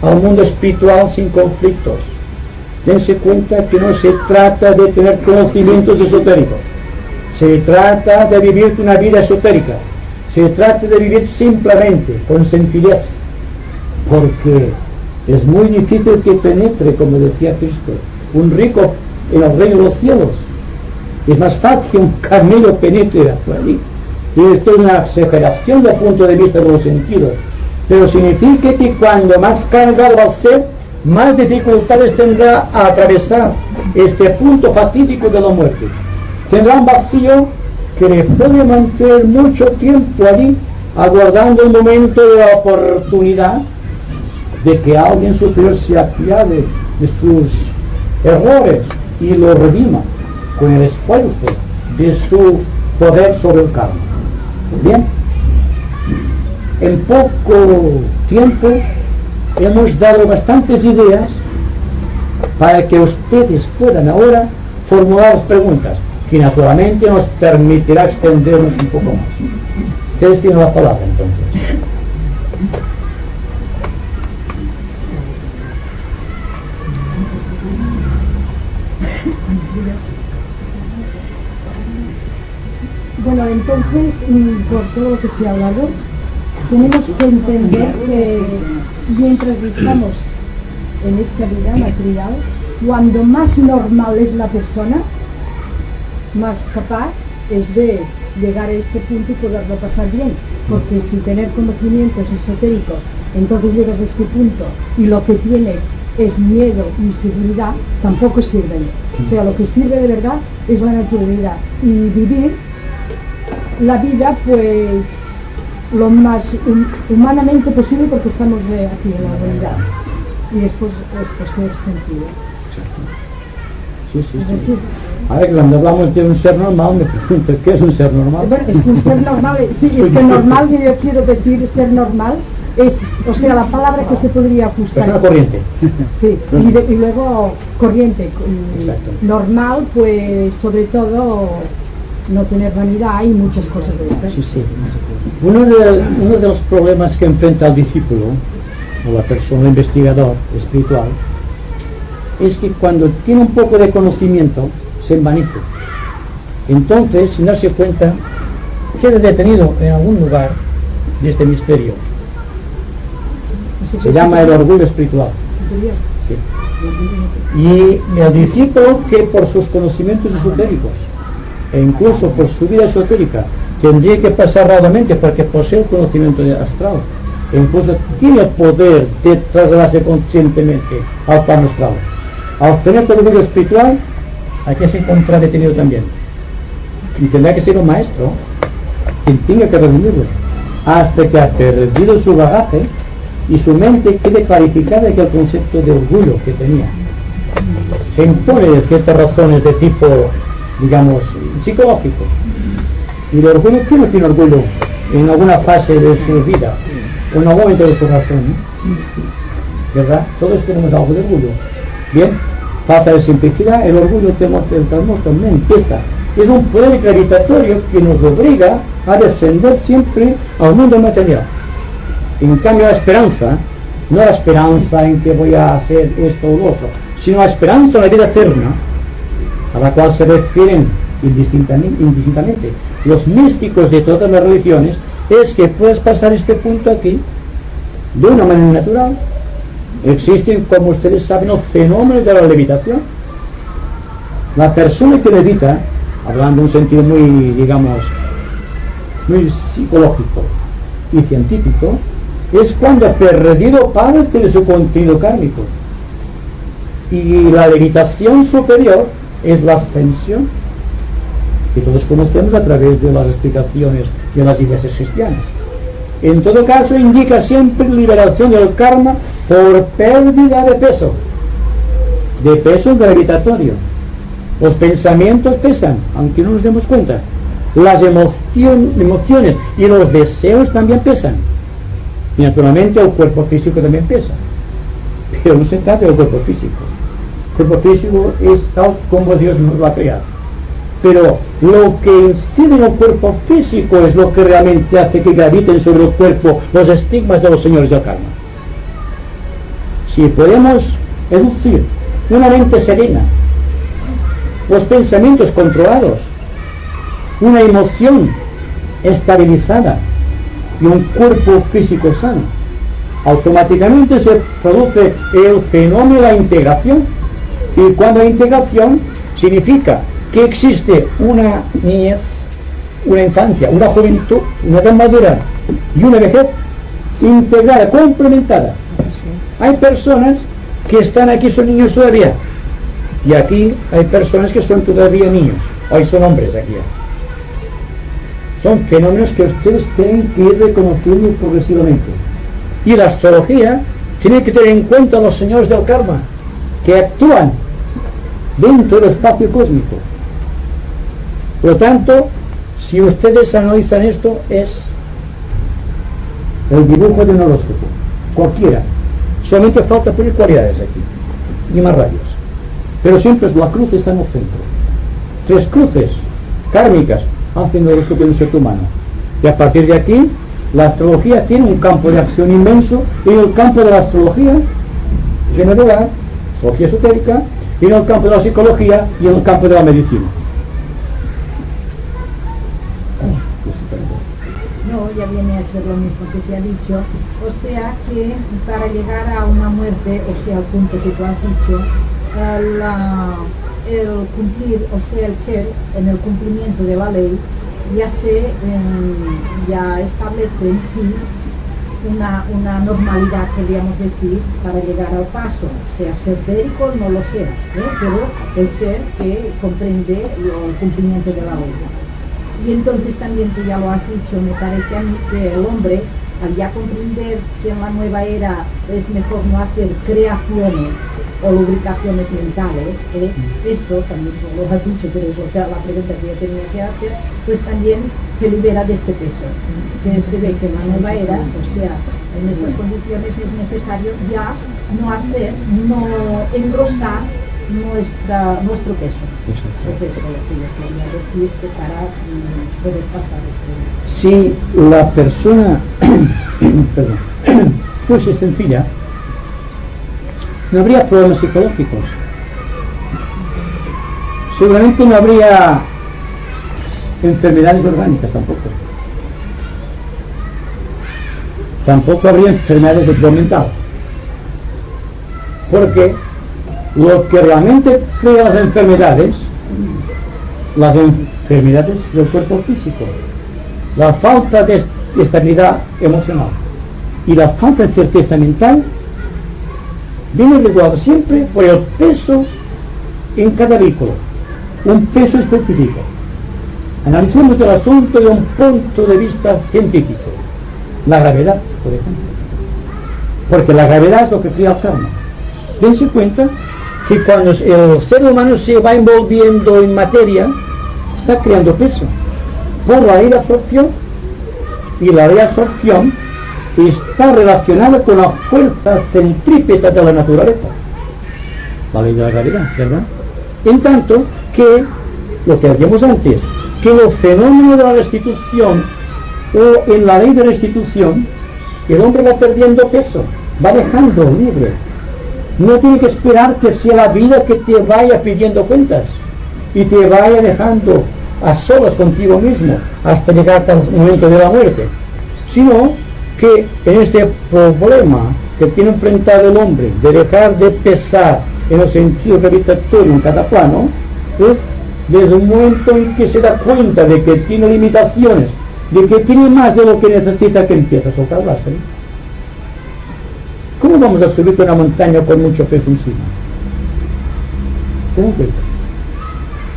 al mundo espiritual sin conflictos. Dense cuenta que no se trata de tener conocimientos esotéricos, se trata de vivir una vida esotérica, se trata de vivir simplemente, con sencillez, porque es muy difícil que penetre, como decía Cristo, un rico en el reino de los cielos. Es más fácil que un camelo penetre por allí. Y esto es una exageración desde el punto de vista de los sentidos, pero significa que cuando más cargado va a ser, más dificultades tendrá a atravesar este punto fatídico de la muerte. Tendrá un vacío que le puede mantener mucho tiempo allí, aguardando el momento de la oportunidad de que alguien superior se apiade de sus errores y lo redima con el esfuerzo de su poder sobre el karma. Bien, en poco tiempo hemos dado bastantes ideas para que ustedes puedan ahora formular las preguntas, que naturalmente nos permitirá extendernos un poco más. Ustedes tienen la palabra entonces. Bueno, entonces, por todo lo que se ha hablado, tenemos que entender que mientras estamos en esta vida material, cuando más normal es la persona, más capaz es de llegar a este punto y poderlo pasar bien. Porque si tener conocimientos esotéricos, entonces llegas a este punto y lo que tienes es miedo, inseguridad, tampoco sirven. O sea, lo que sirve de verdad es la naturalidad y vivir la vida pues lo más humanamente posible, porque estamos aquí en la humanidad, y después es poseer sentido. Sí. Es decir, a ver, cuando hablamos de un ser normal, me pregunto, ¿qué es un ser normal? bueno, es que un ser normal, sí, es que normal, que yo quiero decir ser normal, es, o sea, la palabra que se podría ajustar. Persona corriente. Sí, y luego corriente, normal, pues sobre todo no tener vanidad y muchas cosas de estas. Sí. Uno de los problemas que enfrenta el discípulo, o la persona, el investigador espiritual, es que cuando tiene un poco de conocimiento, se envanece. Entonces, sin darse cuenta, queda detenido en algún lugar de este misterio. Se llama el orgullo espiritual. Sí. Y el discípulo, que por sus conocimientos esotéricos e incluso por su vida esotérica tendría que pasar raramente porque posee el conocimiento astral, e incluso tiene el poder de trasladarse conscientemente al plano astral. Al obtener el orgullo espiritual, aquí se encuentra detenido también, y tendrá que ser un maestro quien tenga que reunirlo hasta que ha perdido su bagaje y su mente quede clarificada que el concepto de orgullo que tenía se impone de ciertas razones de tipo, digamos, psicológico. Y el orgullo, ¿quién no tiene orgullo en alguna fase de su vida o en algún momento de su razón? ¿Verdad? Todos tenemos algo de orgullo. Bien, falta de simplicidad, el orgullo también empieza. Es un poder gravitatorio que nos obliga a descender siempre al mundo material. En cambio, la esperanza, no la esperanza en que voy a hacer esto o lo otro, sino la esperanza en la vida eterna, a la cual se refieren indistintamente los místicos de todas las religiones, es que puedes pasar este punto aquí de una manera natural. Existen, como ustedes saben, los fenómenos de la levitación. La persona que levita, hablando en un sentido muy, digamos, muy psicológico y científico, es cuando ha perdido parte de su contenido kármico. Y la levitación superior es la ascensión, que todos conocemos a través de las explicaciones de las iglesias cristianas. En todo caso, indica siempre liberación del karma por pérdida de peso gravitatorio. Los pensamientos pesan, aunque no nos demos cuenta. Las emociones y los deseos también pesan. Y naturalmente el cuerpo físico también pesa. Pero no se trata del cuerpo físico. El cuerpo físico es tal como Dios nos lo ha creado. Pero lo que incide en el cuerpo físico es lo que realmente hace que graviten sobre el cuerpo los estigmas de los señores del karma. Si podemos educir una mente serena, los pensamientos controlados, una emoción estabilizada y un cuerpo físico sano, automáticamente se produce el fenómeno de la integración. Y cuando hay integración significa que existe una niñez, una infancia, una juventud, una edad madura y una vejez integrada, complementada. Hay personas que están aquí, son niños todavía, y aquí hay personas que son todavía niños, hoy son hombres aquí. Son fenómenos que ustedes tienen que ir reconociendo progresivamente. Y la astrología tiene que tener en cuenta a los señores del karma, que actúan dentro del espacio cósmico. Por lo tanto, si ustedes analizan esto, es el dibujo de un horóscopo, cualquiera. Solamente falta poner cualidades aquí, y más rayos. Pero siempre la cruz está en el centro. 3 cruces kármicas hacen el horóscopo de un ser humano. Y a partir de aquí, la astrología tiene un campo de acción inmenso, y en el campo de la astrología general, astrología esotérica, y en el campo de la psicología y en el campo de la medicina. No, ya viene a ser lo mismo que se ha dicho. O sea que para llegar a una muerte, o sea, al punto que tú has dicho, el cumplir, o sea, el ser en el cumplimiento de la ley, ya establece en sí una normalidad, podríamos decir, para llegar al paso, sea ser etérico no lo sea, pero el ser que comprende el cumplimiento de la ley. Y entonces también tú ya lo has dicho, me parece a mí que el hombre, al ya comprender que en la nueva era es mejor no hacer creaciones o lubricaciones mentales, esto también lo has dicho, pero es la pregunta que yo tenía que hacer, pues también se libera de este peso, que se ve que en la nueva era, o sea, en estas condiciones es necesario ya no engrosar nuestro peso. Eso es lo que yo quería decir, que para poder pasar esto. Si la persona fuese sencilla, no habría problemas psicológicos. Seguramente no habría enfermedades orgánicas tampoco. Tampoco habría enfermedades de tipo mental. Porque lo que realmente crea las enfermedades del cuerpo físico, la falta de estabilidad emocional y la falta de certeza mental, viene regulado siempre por el peso en cada vehículo, un peso específico. Analicemos el asunto de un punto de vista científico, la gravedad, por ejemplo, porque la gravedad es lo que crea el karma. Dense cuenta que cuando el ser humano se va envolviendo en materia, está creando peso por la ley de absorción, y la ley de absorción está relacionada con la fuerza centrípeta de la naturaleza, la ley de la gravedad, ¿verdad? En tanto que, lo que decíamos antes, que los fenómenos de la restitución, o en la ley de restitución, el hombre va perdiendo peso, va dejando libre. No tiene que esperar que sea la vida que te vaya pidiendo cuentas y te vaya dejando a solas contigo mismo hasta llegar hasta el momento de la muerte, sino que en este problema que tiene enfrentado el hombre de dejar de pesar en el sentido gravitatorio en cada plano, es desde el momento en que se da cuenta de que tiene limitaciones de que tiene más de lo que necesita, que empieza a soltar lastre. ¿Cómo vamos a subir una montaña con mucho peso encima? ¿Se dan cuenta?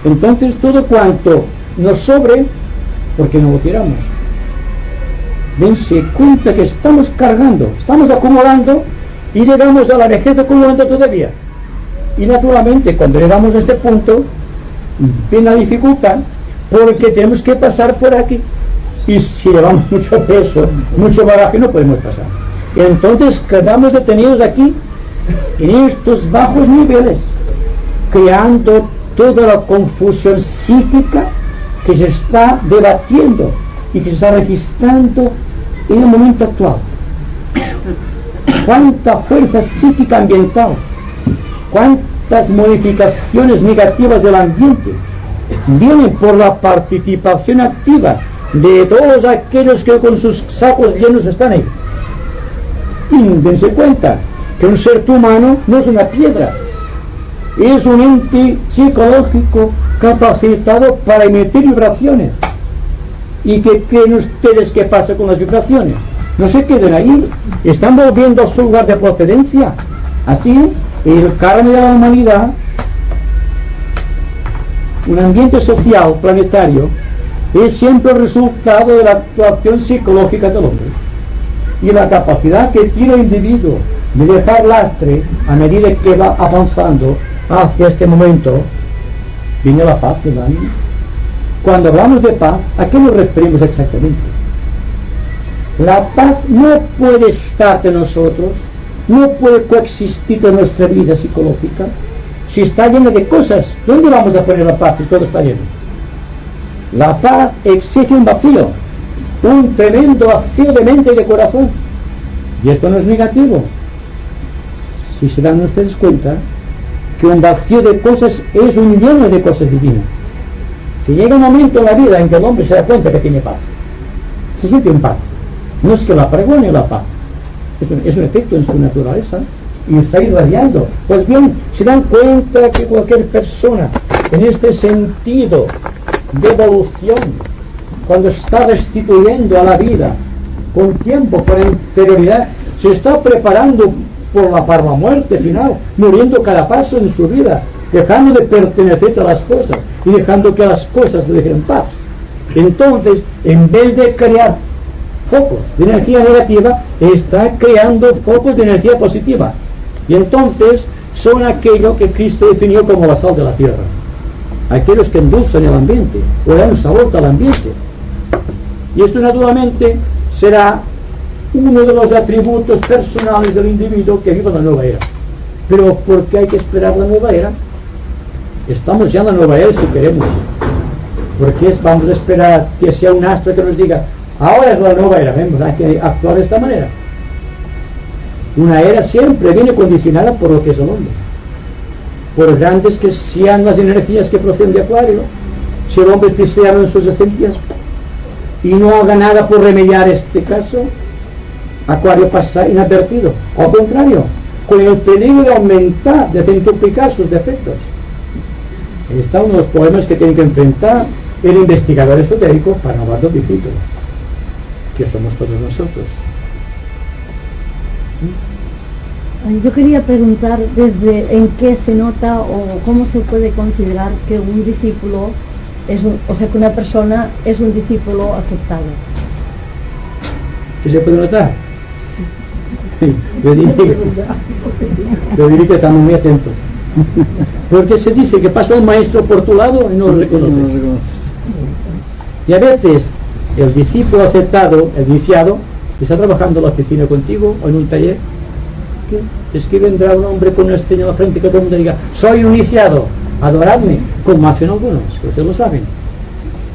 Entonces todo cuanto nos sobre, porque no lo tiramos. Dense cuenta que estamos cargando, estamos acumulando y llegamos a la vejez acumulando todavía. Y naturalmente cuando llegamos a este punto viene la dificultad, porque tenemos que pasar por aquí, y si llevamos mucho peso, mucho bagaje, no podemos pasar. Y entonces quedamos detenidos aquí en estos bajos niveles, creando toda la confusión psíquica que se está debatiendo y que se está registrando en el momento actual. Cuánta fuerza psíquica ambiental, cuántas modificaciones negativas del ambiente vienen por la participación activa de todos aquellos que con sus sacos llenos están ahí. Y dense cuenta que un ser humano no es una piedra, es un ente psicológico capacitado para emitir vibraciones. ¿Y qué creen ustedes que pasa con las vibraciones? No se queden ahí, están volviendo a su lugar de procedencia. Así, el karma de la humanidad, un ambiente social planetario, es siempre el resultado de la actuación psicológica del hombre. Y la capacidad que tiene el individuo de dejar lastre a medida que va avanzando hacia este momento, viene la paz del ánimo. Cuando hablamos de paz, ¿a qué nos referimos exactamente? La paz no puede estar de nosotros, no puede coexistir en nuestra vida psicológica, si está llena de cosas. ¿Dónde vamos a poner la paz si todo está lleno? La paz exige un vacío, un tremendo vacío de mente y de corazón. Y esto no es negativo. Si se dan ustedes cuenta que un vacío de cosas es un lleno de cosas divinas. Si llega un momento en la vida en que el hombre se da cuenta que tiene paz, se siente en paz. No es que la pregone la paz, es un efecto en su naturaleza y está irradiando. Pues bien, se dan cuenta que cualquier persona en este sentido de evolución, cuando está restituyendo a la vida con tiempo, con interioridad, se está preparando para la muerte final, muriendo cada paso en su vida, dejando de pertenecer a las cosas y dejando que las cosas le dejen paz. Entonces, en vez de crear focos de energía negativa, está creando focos de energía positiva. Y entonces son aquello que Cristo definió como la sal de la tierra, aquellos que endulzan el ambiente o le dan sabor al ambiente. Y esto naturalmente será uno de los atributos personales del individuo que viva la nueva era. Pero ¿por qué hay que esperar la nueva era? Estamos ya en la nueva era si queremos. ¿Por qué vamos a esperar que sea un astro que nos diga ahora es la nueva era? Vemos, hay que actuar de esta manera. Una era siempre viene condicionada por lo que es el hombre, por grandes que sean las energías que proceden de Acuario. Si el hombre es en sus esencias y no haga nada por remediar este caso, Acuario pasa inadvertido. Al contrario, con el peligro de aumentar, de centuplicar sus defectos. Ahí está uno de los problemas que tiene que enfrentar el investigador esotérico para hablar de discípulos, que somos todos nosotros. Yo quería preguntar desde en qué se nota o cómo se puede considerar que un discípulo es que una persona es un discípulo aceptado. ¿Qué se puede notar? Sí, yo diría que estamos muy atentos. Porque se dice que pasa un maestro por tu lado y no lo reconoces. Y a veces el discípulo aceptado, el iniciado, está trabajando en la oficina contigo o en un taller. ¿Qué? Es que vendrá un hombre con una estrella en la frente que todo el mundo diga soy un iniciado, adoradme, como hacen algunos, que ustedes lo saben.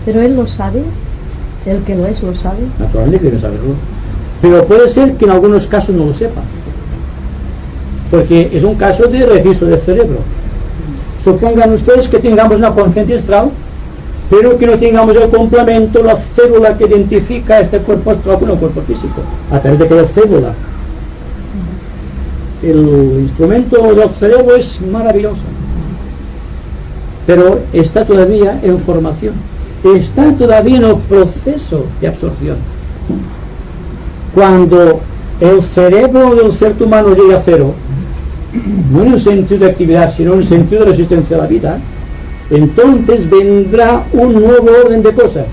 Pero él lo sabe, el que lo es lo sabe. Naturalmente debe saberlo. Pero puede ser que en algunos casos no lo sepa, porque es un caso de registro del cerebro. Supongan ustedes que tengamos una conciencia astral, pero que no tengamos el complemento, la célula que identifica este cuerpo astral con el cuerpo físico, a través de aquella célula. El instrumento del cerebro es maravilloso, pero está todavía en formación. está todavía en el proceso de absorción. Cuando el cerebro del ser humano llega a cero, no en el sentido de actividad, sino en el sentido de resistencia a la vida, entonces vendrá un nuevo orden de cosas.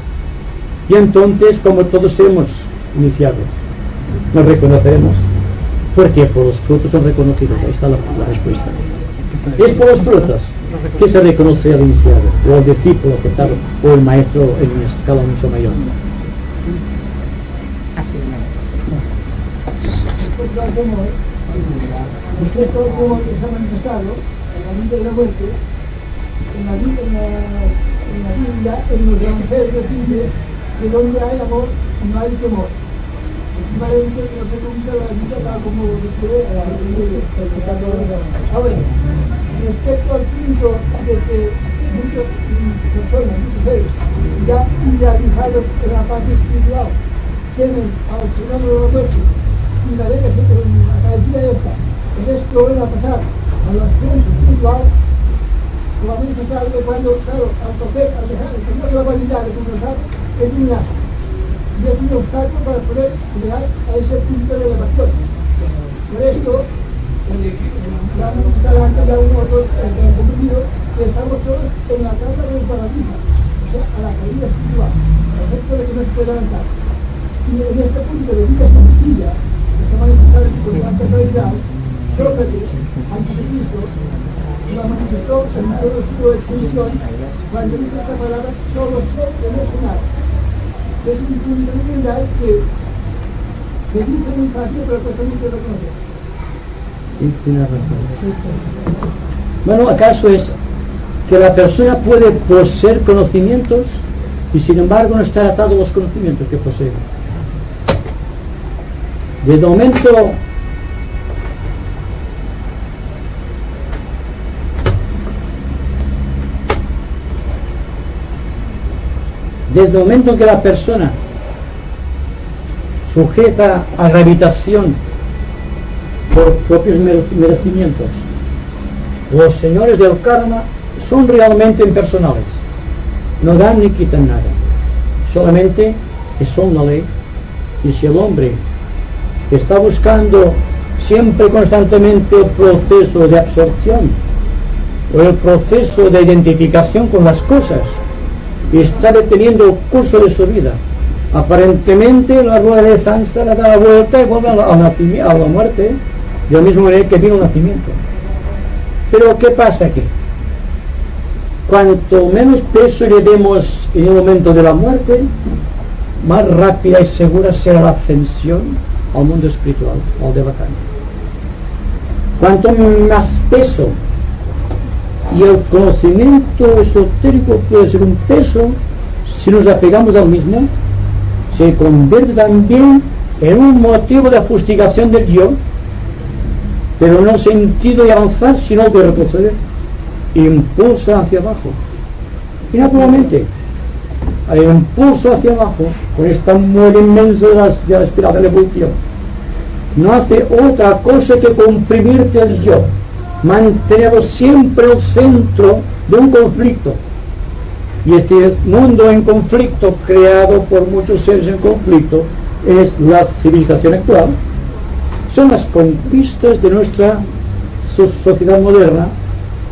Y entonces, como todos hemos iniciado, nos reconoceremos. ¿Por qué? Por los frutos son reconocidos. Ahí está la respuesta. Es por los frutos que se reconoce al iniciado, o al discípulo, o el maestro en una escala mucho mayor. Nosotros como se ha manifestado en la vida y la muerte, en la Biblia, en los evangelios dice que donde hay amor no hay temor. Últimamente no se comienza la vida tal como describe a la religión. Ahora, respecto al punto de que muchas personas, muchos seres, ya idealizados en la parte espiritual, tienen al fenómeno de la muerte y la vez que cada día esta, en esto va a pasar a la experiencia espiritual, como a manifestar que cuando, claro, al tocar, al dejar, el camino de la vanidad de conversar, es un lastre. Y es un obstáculo para poder llegar a ese punto de elevación. Por esto, ya antes ya uno otro comprendido que estamos todos en la casa del paradigma, o sea, a la caída espiritual, al efecto de que no se puede levantar. Y en este punto de vida sencilla, que se manifesta con tanta claridad, Sócrates, antes de Cristo, la manifestó en toda su extensión cuando dice esta palabra, solo sé que no sé nada. Es un punto de verdad que dice muy fácil, pero que también se reconoce. Tiene razón. Bueno, ¿acaso es que la persona puede poseer conocimientos y sin embargo no estar atado a los conocimientos que posee? Desde el momento en que la persona sujeta a gravitación por propios merecimientos, los señores del karma son realmente impersonales, no dan ni quitan nada, solamente son la ley. Y si el hombre está buscando siempre constantemente el proceso de absorción o el proceso de identificación con las cosas y está deteniendo el curso de su vida, aparentemente la rueda de samsara da la vuelta y vuelve a la muerte de la misma manera que vino el nacimiento. Pero ¿qué pasa aquí? Cuanto menos peso le demos en el momento de la muerte, más rápida y segura será la ascensión al mundo espiritual, al de Bacán. Cuanto más peso, y el conocimiento esotérico puede ser un peso, si nos apegamos al mismo, se convierte también en un motivo de fustigación del yo, pero no en el sentido de avanzar, sino de retroceder, impulsa hacia abajo. Y naturalmente, al impulso hacia abajo, con esta muerte inmensa de la espiral de la evolución, no hace otra cosa que comprimirte el yo, mantenerlo siempre el centro de un conflicto. Y este mundo en conflicto, creado por muchos seres en conflicto, es la civilización actual. Son las conquistas de nuestra sociedad moderna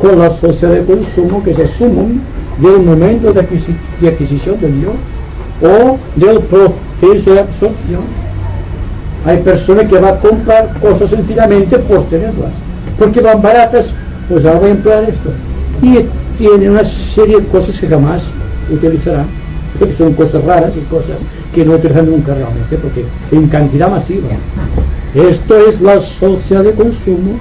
con la sociedad de consumo que se suman del momento de adquisición del yo o del proceso de absorción. Hay personas que van a comprar cosas sencillamente por tenerlas, porque van baratas, pues ahora voy a emplear esto. Y tiene una serie de cosas que jamás utilizarán, porque son cosas raras y cosas que no utilizan nunca realmente, porque en cantidad masiva. Esto es la sociedad de consumo,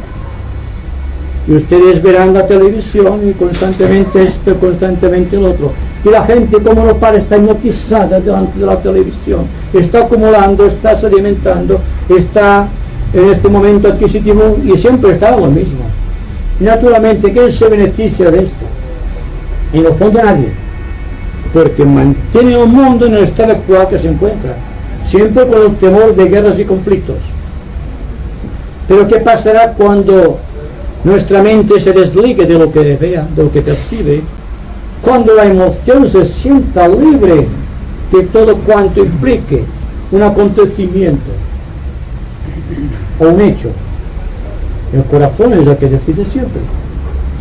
y ustedes verán la televisión y constantemente esto, constantemente el otro. Y la gente, como no para, está hipnotizada delante de la televisión, está acumulando, está sedimentando, está en este momento adquisitivo y siempre está lo mismo. Y naturalmente, ¿quién se beneficia de esto? En el fondo nadie, porque mantiene el mundo en el estado actual que se encuentra, siempre con el temor de guerras y conflictos. Pero ¿qué pasará cuando nuestra mente se desligue de lo que vea, de lo que percibe, Cuando la emoción se sienta libre de todo cuanto implique un acontecimiento o un hecho, el corazón es el que decide siempre,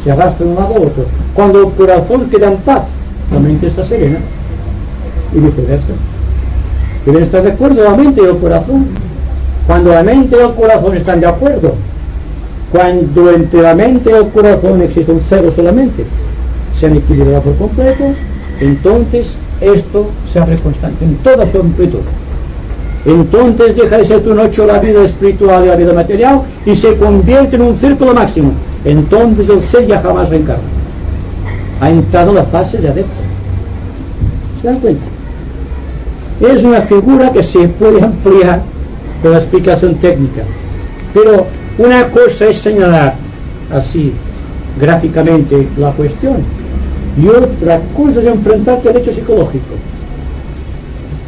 se arrastra de un lado a otro. Cuando el corazón queda en paz, la mente está serena, y viceversa. Deben estar de acuerdo la mente y el corazón. Cuando la mente y el corazón están de acuerdo, cuando entre la mente y el corazón existe un cero solamente, se han equilibrado por completo, entonces esto se abre constante en toda su amplitud. Entonces deja de ser un 8 la vida espiritual y la vida material y se convierte en un círculo máximo. Entonces el ser ya jamás reencarna. Ha entrado en la fase de adepto. ¿Se dan cuenta? Es una figura que se puede ampliar con la explicación técnica, pero una cosa es señalar así gráficamente la cuestión y otra cosa es enfrentarte al hecho psicológico.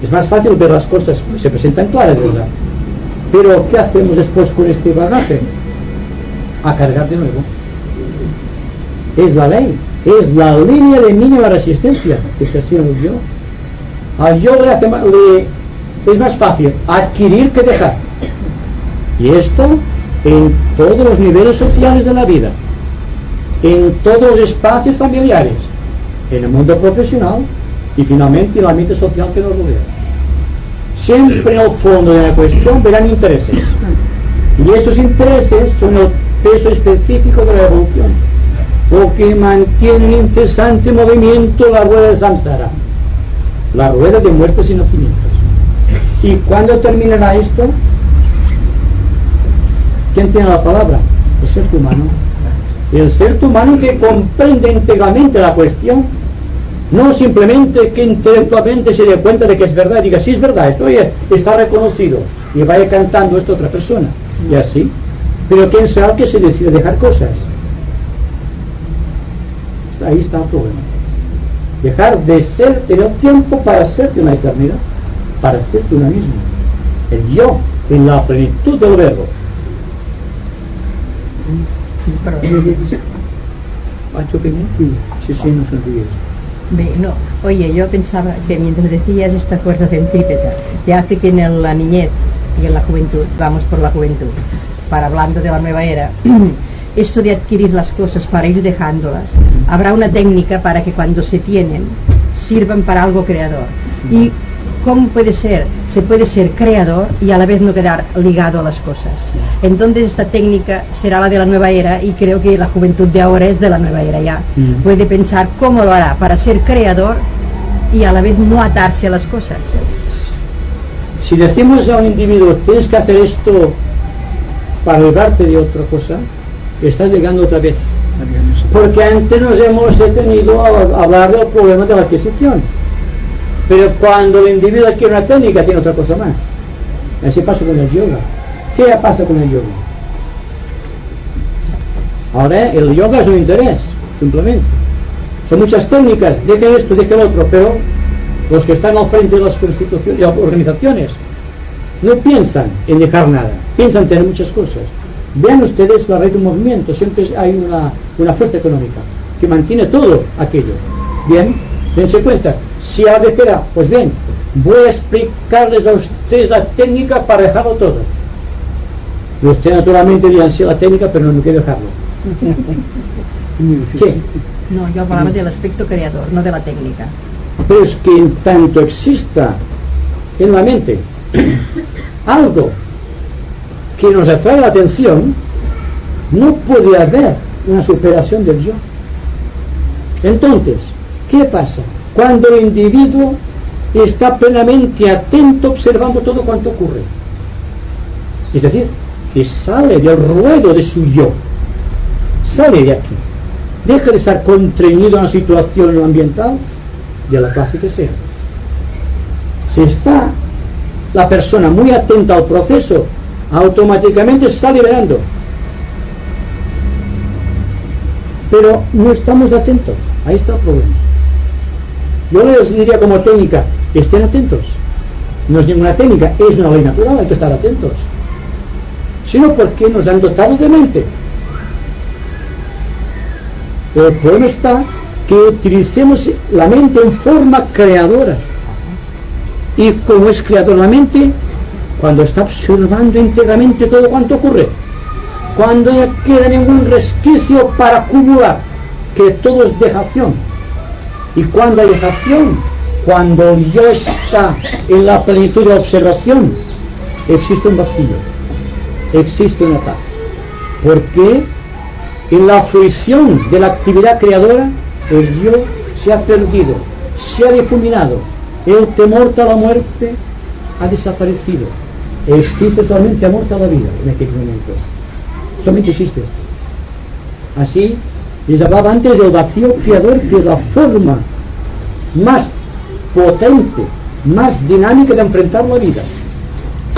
Es más fácil ver las cosas, se presentan claras, ¿verdad? Pero ¿qué hacemos después con este bagaje? A cargar de nuevo. Es la ley, es la línea de mínima resistencia que se hacía el yo. Al yo es más fácil adquirir que dejar. Y esto en todos los niveles sociales de la vida, en todos los espacios familiares, en el mundo profesional y finalmente en el ambiente social que nos rodea. Siempre en el fondo de la cuestión verán intereses. Y estos intereses son el peso específico de la evolución, lo que mantiene en incesante movimiento la rueda de samsara, la rueda de muertes y nacimientos. ¿Y cuándo terminará esto? ¿Quién tiene la palabra? El ser humano. El ser humano que comprende íntegramente la cuestión, no simplemente que intelectualmente se dé cuenta de que es verdad y diga, sí es verdad, esto está reconocido, y vaya cantando esto a otra persona, y así. Pero ¿quién será el que se decide dejar cosas? Ahí está el problema. Dejar de ser, tener tiempo para serte una eternidad, para serte una misma. El yo, en la plenitud del verbo. No, oye, yo pensaba que mientras decías esta fuerza centrípeta que hace que en la niñez y en la juventud, vamos por la juventud, para hablando de la nueva era, esto de adquirir las cosas para ir dejándolas, habrá una técnica para que cuando se tienen sirvan para algo creador. ¿Y cómo puede ser? Se puede ser creador y a la vez no quedar ligado a las cosas. Entonces esta técnica será la de la nueva era y creo que la juventud de ahora es de la nueva era ya. Puede pensar cómo lo hará para ser creador y a la vez no atarse a las cosas. Si decimos a un individuo, tienes que hacer esto para librarte de otra cosa, estás llegando otra vez. Porque antes nos hemos detenido a hablar del problema de la adquisición. Pero cuando el individuo adquiere una técnica, tiene otra cosa más. Así pasa con el yoga. ¿Qué pasa con el yoga? Ahora el yoga es un interés, simplemente. Son muchas técnicas, deje esto, deje lo otro, pero los que están al frente de las constituciones y organizaciones no piensan en dejar nada, piensan en tener muchas cosas. Vean ustedes la red de movimiento, siempre hay una fuerza económica que mantiene todo aquello. Bien, dense cuenta, si ahora espera, pues bien, voy a explicarles a ustedes la técnica para dejarlo todo. Y usted naturalmente dirán, sí, la técnica, pero no quiero dejarlo. ¿Qué? No, yo hablaba del aspecto creador, no de la técnica. Pero es que en tanto exista en la mente algo que nos atrae la atención, no puede haber una superación del yo. Entonces, ¿qué pasa? Cuando el individuo está plenamente atento observando todo cuanto ocurre, es decir, que sale del ruedo de su yo, sale de aquí, deja de estar contrañido a una situación ambiental de la clase que sea. Si está la persona muy atenta al proceso, automáticamente se está liberando. Pero no estamos atentos, ahí está el problema. Yo les diría como técnica, estén atentos. No es ninguna técnica, es una ley natural, hay que estar atentos. Sino porque nos han dotado de mente. El problema está que utilicemos la mente en forma creadora. Y como es creadora la mente, cuando está observando íntegramente todo cuanto ocurre, cuando no queda ningún resquicio para acumular, que todo es dejación. Y cuando hay dejación, cuando el yo está en la plenitud de la observación, existe un vacío, existe una paz. Porque en la fruición de la actividad creadora, el yo se ha perdido, se ha difuminado, el temor a la muerte ha desaparecido. Existe solamente amor a la vida en aquellos momentos. Solamente existe. Así, les hablaba antes del vacío creador, que es la forma más potente, más dinámica de enfrentar la vida.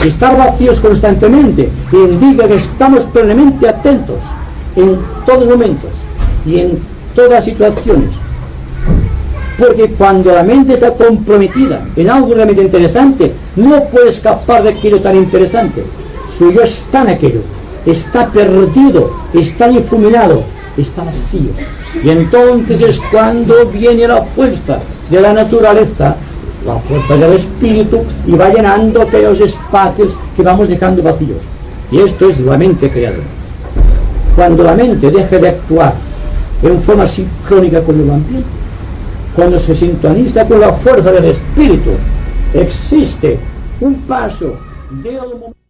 Estar vacíos constantemente indica que estamos plenamente atentos en todos momentos y en todas situaciones. Porque cuando la mente está comprometida en algo realmente interesante, no puede escapar de aquello tan interesante. Su yo está en aquello, está perdido, está difuminado, está vacío. Y entonces es cuando viene la fuerza de la naturaleza, la fuerza del espíritu, y va llenando aquellos espacios que vamos dejando vacíos. Y esto es la mente creadora. Cuando la mente deje de actuar en forma sincrónica con el ambiente, cuando se sintoniza con la fuerza del espíritu, existe un paso del momento.